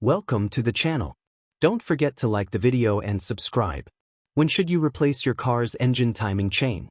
Welcome to the channel. Don't forget to like the video and subscribe. When should you replace your car's engine timing chain?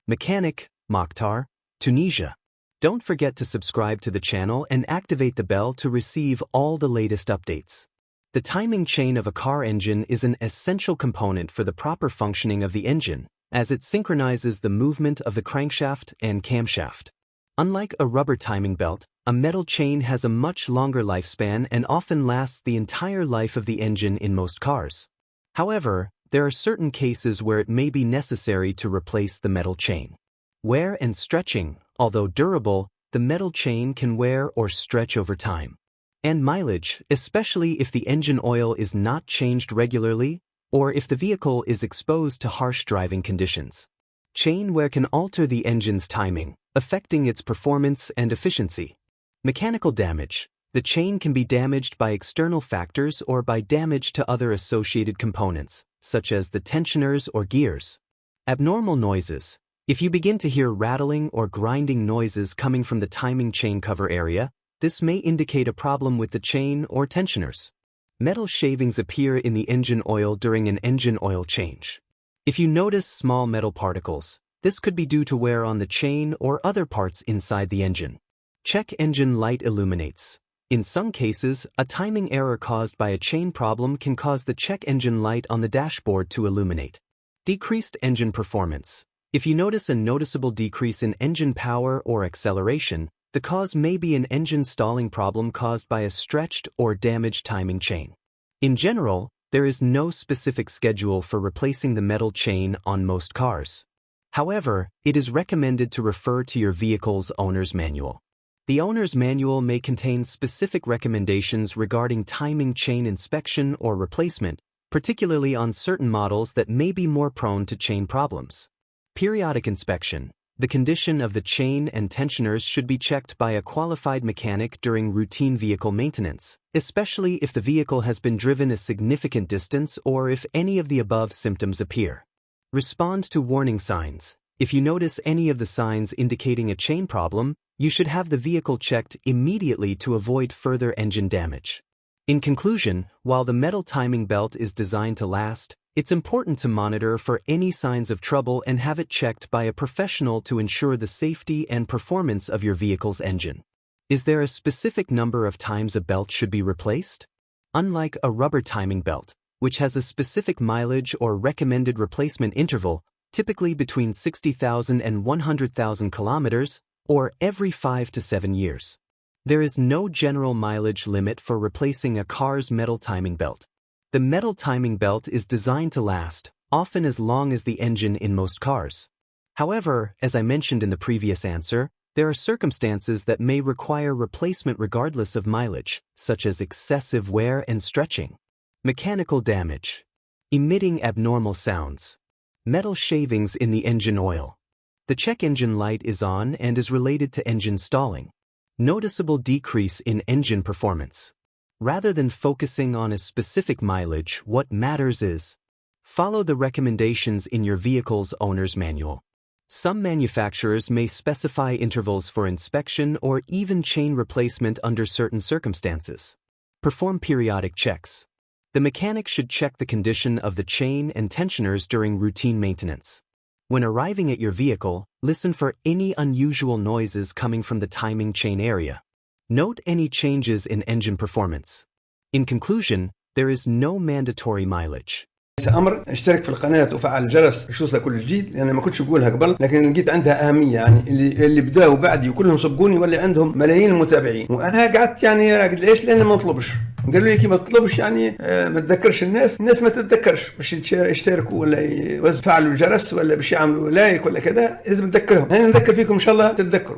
Mechanic, Mokhtar, Tunisia. Don't forget to subscribe to the channel and activate the bell to receive all the latest updates. The timing chain of a car engine is an essential component for the proper functioning of the engine, as it synchronizes the movement of the crankshaft and camshaft. Unlike a rubber timing belt, a metal chain has a much longer lifespan and often lasts the entire life of the engine in most cars. However, there are certain cases where it may be necessary to replace the metal chain. Wear and stretching. Although durable, the metal chain can wear or stretch over time. And mileage, especially if the engine oil is not changed regularly or if the vehicle is exposed to harsh driving conditions. Chain wear can alter the engine's timing, affecting its performance and efficiency. Mechanical damage. The chain can be damaged by external factors or by damage to other associated components, such as the tensioners or gears. Abnormal noises. If you begin to hear rattling or grinding noises coming from the timing chain cover area, this may indicate a problem with the chain or tensioners. Metal shavings appear in the engine oil during an engine oil change. If you notice small metal particles, this could be due to wear on the chain or other parts inside the engine. Check engine light illuminates. In some cases, a timing error caused by a chain problem can cause the check engine light on the dashboard to illuminate. Decreased engine performance. If you notice a noticeable decrease in engine power or acceleration, the cause may be an engine stalling problem caused by a stretched or damaged timing chain. In general, there is no specific schedule for replacing the metal chain on most cars. However, it is recommended to refer to your vehicle's owner's manual. The owner's manual may contain specific recommendations regarding timing chain inspection or replacement, particularly on certain models that may be more prone to chain problems. Periodic inspection. The condition of the chain and tensioners should be checked by a qualified mechanic during routine vehicle maintenance, especially if the vehicle has been driven a significant distance or if any of the above symptoms appear. Respond to warning signs. If you notice any of the signs indicating a chain problem, you should have the vehicle checked immediately to avoid further engine damage. In conclusion, while the metal timing belt is designed to last, it's important to monitor for any signs of trouble and have it checked by a professional to ensure the safety and performance of your vehicle's engine. Is there a specific number of times a belt should be replaced? Unlike a rubber timing belt, which has a specific mileage or recommended replacement interval, typically between 60,000 and 100,000 kilometers, or every 5 to 7 years. There is no general mileage limit for replacing a car's metal timing belt. The metal timing belt is designed to last, often as long as the engine in most cars. However, as I mentioned in the previous answer, there are circumstances that may require replacement regardless of mileage, such as excessive wear and stretching. Mechanical damage. Emitting abnormal sounds. Metal shavings in the engine oil. The check engine light is on and is related to engine stalling. Noticeable decrease in engine performance. Rather than focusing on a specific mileage, what matters is follow the recommendations in your vehicle's owner's manual. Some manufacturers may specify intervals for inspection or even chain replacement under certain circumstances. Perform periodic checks. The mechanic should check the condition of the chain and tensioners during routine maintenance. When arriving at your vehicle, listen for any unusual noises coming from the timing chain area. Note any changes in engine performance. In conclusion, there is no mandatory mileage. أمر اشترك في القناة وفعل الجرس يوصلك كل جديد، لأن ما كنتش بقولها قبل لكن لقيت عندها أهمية، يعني اللي بداوا بعدي وكلهم صدقوني واللي عندهم ملايين المتابعين، وأنا قعدت يعني راقد ليش؟ لأن ما نطلبش. قالوا لي كي ما تطلبش يعني ما تذكرش الناس ما تتذكرش باش يشتركوا ولا يفعلوا الجرس ولا باش يعملوا لايك ولا كذا، لازم تذكرهم. أنا نذكر فيكم إن شاء الله تتذكروا.